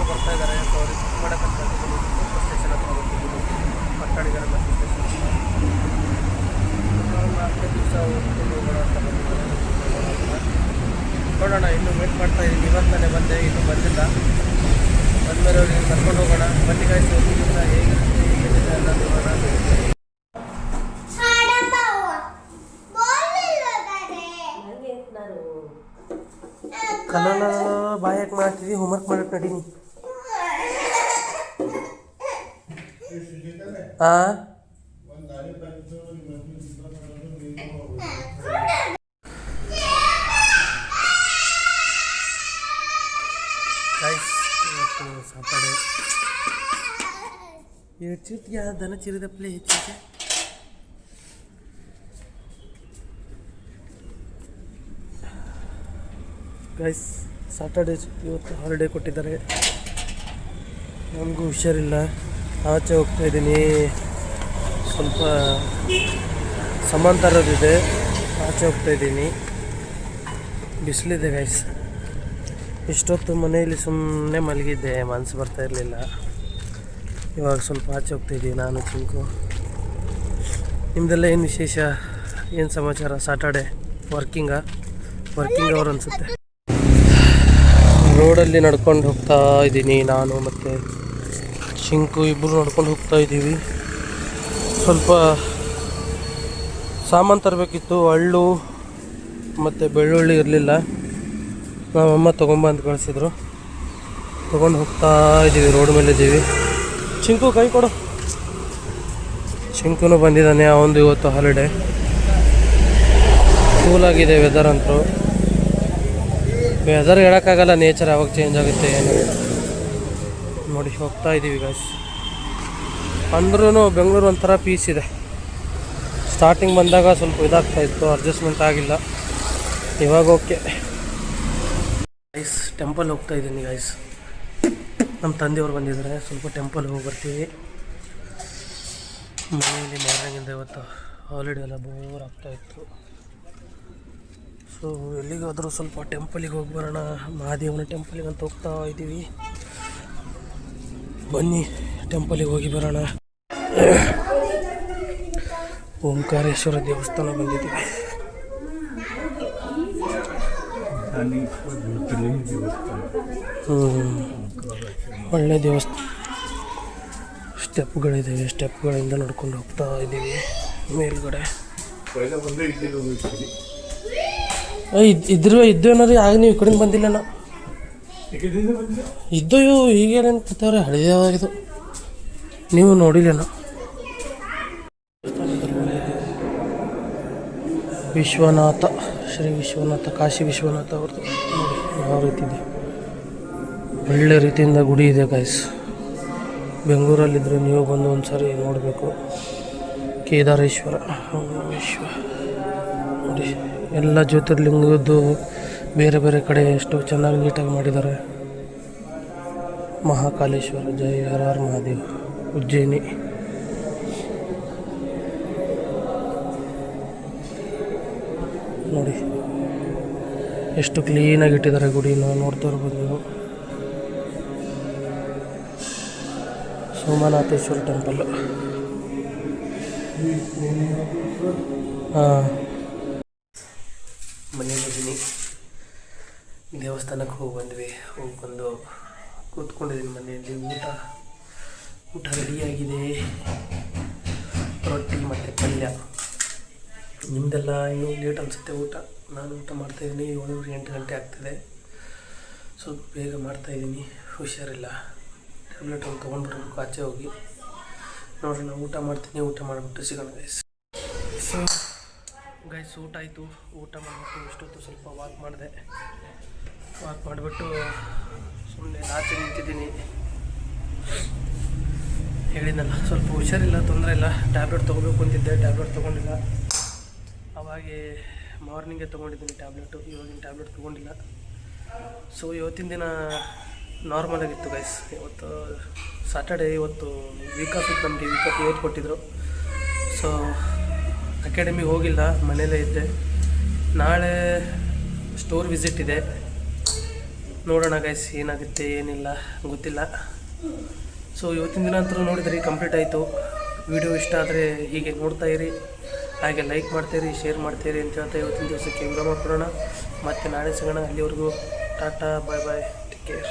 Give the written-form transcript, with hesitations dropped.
ಬರ್ತಾ ಇದ್ದಾರೆ. ಸೊ ಅವ್ರಿಗೆ ಪಿಕ್ ಮಾಡೋಕ್ಕಂತ ಬಸ್ ಸ್ಟೇಷನ್ ಹತ್ರ ಬರ್ತಿದ್ದೀವಿ. ಪಟ್ಟಣಿಗರ ಬಸ್ ಸ್ಟೇಷನ್ ನಾಲ್ಕನೇ ದಿವಸ ಹೋಗ್ಕೊಂಡು ಹೋಗೋಣ ಅಂತ ಬಂದಿದ್ದಾರೆ. ನೋಡೋಣ, ಇನ್ನೂ ವೇಟ್ ಮಾಡ್ತಾ ಇದ್ದೀನಿ. ಇವತ್ತೇ ಬಂದೆ, ಇನ್ನೂ ಬಂದಿಲ್ಲ. ಬಂದಮೇಲೆ ಅವ್ರಿಗೆ ಕರ್ಕೊಂಡು ಹೋಗೋಣ. ಬನ್ನಿ ಗಾಯ್ಸ್, ಹೋಗಿದ್ದರಿಂದ ಹೇಗಿರುತ್ತೆ ಹೇಗಿದೆ ಅನ್ನೋದು ನೋಡೋಣ. ಕಲರ್ ಬಾಯಕ್ ಮಾಡ್ತಿದ್ವಿ, ಹೋಮ್ವರ್ಕ್ ಮಾಡಕ್ಕೆ ನಡೀನಿ. ಇವತ್ತು ಸಾಪಾಡೆ ಚಿರ್ತಿಗೆ ದನ ಚಿರಿದಪ್ಪಲೆ ಹೆಚ್ಚಿಗೆ ಗೈಸ್. ಸಾಟರ್ಡೇ ಇವತ್ತು ಹಾಲಿಡೇ ಕೊಟ್ಟಿದ್ದಾರೆ. ನಮಗೂ ಹುಷಾರಿಲ್ಲ, ಆಚೆ ಹೋಗ್ತಾಯಿದ್ದೀನಿ. ಸ್ವಲ್ಪ ಸಾಮಾನು ತರೋದಿದೆ, ಆಚೆ ಹೋಗ್ತಾಯಿದ್ದೀನಿ. ಬಿಸಿಲಿದೆ ಗೈಸ್. ಇಷ್ಟೊತ್ತು ಮನೆಯಲ್ಲಿ ಸುಮ್ಮನೆ ಮಲಗಿದ್ದೆ, ಮನಸ್ಸು ಬರ್ತಾ ಇರಲಿಲ್ಲ. ಇವಾಗ ಸ್ವಲ್ಪ ಆಚೆ ಹೋಗ್ತಾಯಿದ್ದೀವಿ ನಾನು, ಚಿಂಕು. ನಿಮ್ಮದೆಲ್ಲ ಏನು ವಿಶೇಷ, ಏನು ಸಮಾಚಾರ? ಸಾಟರ್ಡೆ ವರ್ಕಿಂಗ್ ಅವರ್ ಅನಿಸುತ್ತೆ. ರೋಡಲ್ಲಿ ನಡ್ಕೊಂಡು ಹೋಗ್ತಾ ಇದ್ದೀನಿ ನಾನು ಮತ್ತು ಚಿಂಕು, ಇಬ್ಬರು ನಡ್ಕೊಂಡು ಹೋಗ್ತಾ ಇದ್ದೀವಿ. ಸ್ವಲ್ಪ ಸಾಮಾನು ತರಬೇಕಿತ್ತು. ಹಳ್ಳು ಮತ್ತು ಬೆಳ್ಳುಳ್ಳಿ ಇರಲಿಲ್ಲ, ನಮ್ಮಮ್ಮ ತೊಗೊಂಬಂದು ಕಳಿಸಿದ್ರು. ತೊಗೊಂಡು ಹೋಗ್ತಾ ಇದ್ದೀವಿ, ರೋಡ್ ಮೇಲೆ ಇದ್ದೀವಿ. ಚಿಂಕು ಕೈ ಕೊಡು. ಚಿಂಕುನು ಬಂದಿದ್ದಾನೆ, ಅವನು ಇವತ್ತು ಹಾಲಿಡೇ. ಕೂಲಾಗಿದೆ ವೆದರ್ ಅಂತೂ. ವೆದರ್ ಹೇಳೋಕ್ಕಾಗಲ್ಲ, ನೇಚರ್ ಯಾವಾಗ ಚೇಂಜ್ ಆಗುತ್ತೆ ಏನು ನೋಡಿ. ಹೋಗ್ತಾ ಇದ್ದೀವಿ ಗಾಯ್ಸ್. ಅಂದ್ರೂ ಬೆಂಗಳೂರು ಒಂಥರ ಪೀಸ್ ಇದೆ. ಸ್ಟಾರ್ಟಿಂಗ್ ಬಂದಾಗ ಸ್ವಲ್ಪ ಇದಾಗ್ತಾಯಿತ್ತು, ಅಡ್ಜಸ್ಟ್ಮೆಂಟ್ ಆಗಿಲ್ಲ. ಇವಾಗ ಓಕೆ ಗೈಸ್. ಟೆಂಪಲ್ ಹೋಗ್ತಾ ಇದ್ದೀನಿ ಗೈಸ್. ನಮ್ಮ ತಂದೆಯವ್ರು ಬಂದಿದ್ದಾರೆ, ಸ್ವಲ್ಪ ಟೆಂಪಲ್ ಹೋಗಿ ಬರ್ತೀವಿ. ಮನೆಯಲ್ಲಿ ಮಾರ್ನಿಂಗಿಂದ ಇವತ್ತು ಹಾಲಿಡೇ ಎಲ್ಲ ಬೋರ್ ಆಗ್ತಾಯಿತ್ತು. ಸೊ ಎಲ್ಲಿಗಾದರೂ ಸ್ವಲ್ಪ ಟೆಂಪಲಿಗೆ ಹೋಗಿ ಬರೋಣ. ಮಹಾದೇವನ ಟೆಂಪಲಿಗೆ ಅಂತ ಹೋಗ್ತಾ ಇದ್ದೀವಿ. ಬನ್ನಿ ಟೆಂಪಲಿಗೆ ಹೋಗಿ ಬರೋಣ. ಓಂಕಾರೇಶ್ವರ ದೇವಸ್ಥಾನ ಬಂದಿದ್ದೀವಿ. ಒಳ್ಳೆ ದೇವಸ್ಥಾನ. ಸ್ಟೆಪ್ಗಳಿದ್ದಾವೆ, ಸ್ಟೆಪ್ಗಳಿಂದ ನಡ್ಕೊಂಡು ಹೋಗ್ತಾ ಇದ್ದೀವಿ ಮೇಲ್ಗಡೆ. ಇದ್ದು ಏನಾದ್ರು ಆಗ ನೀವು ಈ ಕಡೆಯಿಂದ ಬಂದಿಲ್ಲ. ನಾ ಇದ್ದು ಈಗೇನೇನು ಕೂತವ್ರೆ, ಹಳೆಯವಾಗಿದ್ದು ನೀವು ನೋಡಿಲ್ಲ. ವಿಶ್ವನಾಥ, ಶ್ರೀ ವಿಶ್ವನಾಥ, ಕಾಶಿ ವಿಶ್ವನಾಥ ಅವ್ರದ್ದು ನೋಡಿ ಯಾವ ರೀತಿ ಇದೆ. ಒಳ್ಳೆ ರೀತಿಯಿಂದ ಗುಡಿ ಇದೆ ಗೈಸ್. ಬೆಂಗಳೂರಲ್ಲಿದ್ದರೆ ನೀವು ಬಂದು ಒಂದು ಸಾರಿ ನೋಡಬೇಕು. ಕೇದಾರೇಶ್ವರ ನೋಡಿ, ಎಲ್ಲ ಜ್ಯೋತಿರ್ಲಿಂಗದ್ದು ಬೇರೆ ಬೇರೆ ಕಡೆ ಎಷ್ಟು ಚೆನ್ನಾಗಿ ನೀಟಾಗಿ ಮಾಡಿದ್ದಾರೆ. ಮಹಾಕಾಲೇಶ್ವರ, ಜೈ ಹರ ಹರ ಮಹಾದೇವ್, ಉಜ್ಜಯಿನಿ. ನೋಡಿ ಎಷ್ಟು ಕ್ಲೀನಾಗಿ ಇಟ್ಟಿದ್ದಾರೆ ಗುಡಿನ, ನೋಡ್ತಾ ಇರ್ಬೋದು ನೀವು. ಸೋಮನಾಥೇಶ್ವರ ಟೆಂಪಲ್. ಮನೆಯಲ್ಲಿದ್ದೀನಿ, ದೇವಸ್ಥಾನಕ್ಕೆ ಹೋಗಿ ಬಂದು ಕೂತ್ಕೊಂಡಿದ್ದೀನಿ ಮನೆಯಲ್ಲಿ. ಊಟ ರೆಡಿಯಾಗಿದೆ, ರೊಟ್ಟಿ ಮತ್ತು ಪಲ್ಯ. ನಿಮ್ಮದೆಲ್ಲ ಇನ್ನೂ ಲೇಟ್ ಅನಿಸುತ್ತೆ ಊಟ. ನಾನು ಊಟ ಮಾಡ್ತಾಯಿದ್ದೀನಿ, 7-8 ಗಂಟೆ ಆಗ್ತಿದೆ. ಸ್ವಲ್ಪ ಬೇಗ ಮಾಡ್ತಾಯಿದ್ದೀನಿ, ಹುಷಾರಿಲ್ಲ. ಟ್ಯಾಬ್ಲೆಟ್ ಒಂದು ತೊಗೊಂಡು ಬರಬೇಕು ಆಚೆ ಹೋಗಿ. ನೋಡ್ರಿ, ನಾನು ಊಟ ಮಾಡ್ತೀನಿ, ಊಟ ಮಾಡಿಬಿಟ್ಟು ಸಿಗೋಣ ಗೈಸ್. ಸೊ ಗೈಸ್, ಊಟ ಆಯಿತು. ಊಟ ಮಾಡಿಬಿಟ್ಟು ಇಷ್ಟೊತ್ತು ಸ್ವಲ್ಪ ವಾಕ್ ಮಾಡಿಬಿಟ್ಟು ಸುಮ್ಮನೆ ಆಚೆ ನಿಂತಿದ್ದೀನಿ. ಹೇಳಿದ್ನಲ್ಲ, ಸ್ವಲ್ಪ ಹುಷಾರಿಲ್ಲ, ತೊಂದರೆ ಇಲ್ಲ. ಟ್ಯಾಬ್ಲೆಟ್ ತೊಗೋಬೇಕು ಅಂತಿದ್ದೆ, ಟ್ಯಾಬ್ಲೆಟ್ ತೊಗೊಂಡಿಲ್ಲ. ಅವಾಗೆ ಮಾರ್ನಿಂಗೇ ತೊಗೊಂಡಿದ್ದೀನಿ ಟ್ಯಾಬ್ಲೆಟು, ಇವಾಗಿನ ಟ್ಯಾಬ್ಲೆಟ್ ತೊಗೊಂಡಿಲ್ಲ. ಸೊ ಇವತ್ತಿನ ದಿನ ನಾರ್ಮಲ್ ಆಗಿತ್ತು ಗೈಸ್. ಇವತ್ತು ಸಾಟರ್ಡೇ, ಇವತ್ತು ವೀಕ್ ಆಫ್ ಇತ್ತು ನಮಗೆ. ವೀಕ್ ಆಫ್ ಇವತ್ತು ಕೊಟ್ಟಿದ್ದರು. ಸೊ ಅಕಾಡೆಮಿಗೆ ಹೋಗಿಲ್ಲ, ಮನೇಲೇ ಇದ್ದೆ. ನಾಳೆ ಸ್ಟೋರ್ ವಿಸಿಟ್ ಇದೆ. ನೋಡೋಣ ಗೈಸ್ ಏನಾಗುತ್ತೆ ಏನಿಲ್ಲ ಗೊತ್ತಿಲ್ಲ. ಸೊ ಇವತ್ತಿನ ದಿನ ಅಂತೂ ನೋಡಿದ್ರಿ ಕಂಪ್ಲೀಟ್ ಆಯಿತು. ವಿಡಿಯೋ ಇಷ್ಟ ಆದರೆ ಹೀಗೆ ನೋಡ್ತಾ ಇರಿ, ಹಾಗೆ ಲೈಕ್ ಮಾಡ್ತೀರಿ, ಶೇರ್ ಮಾಡ್ತೀರಿ ಅಂತ ಹೇಳ್ತಾ ಇವತ್ತಿನ ದಿವಸಕ್ಕೆ ವಿರಾಮ ಕೊಡೋಣ. ಮತ್ತು ನಾಳೆ ಸಿಗೋಣ. ಅಲ್ಲಿವರೆಗೂ ಟಾಟಾ, ಬಾಯ್ ಬಾಯ್, ಟೇಕ್ ಕೇರ್.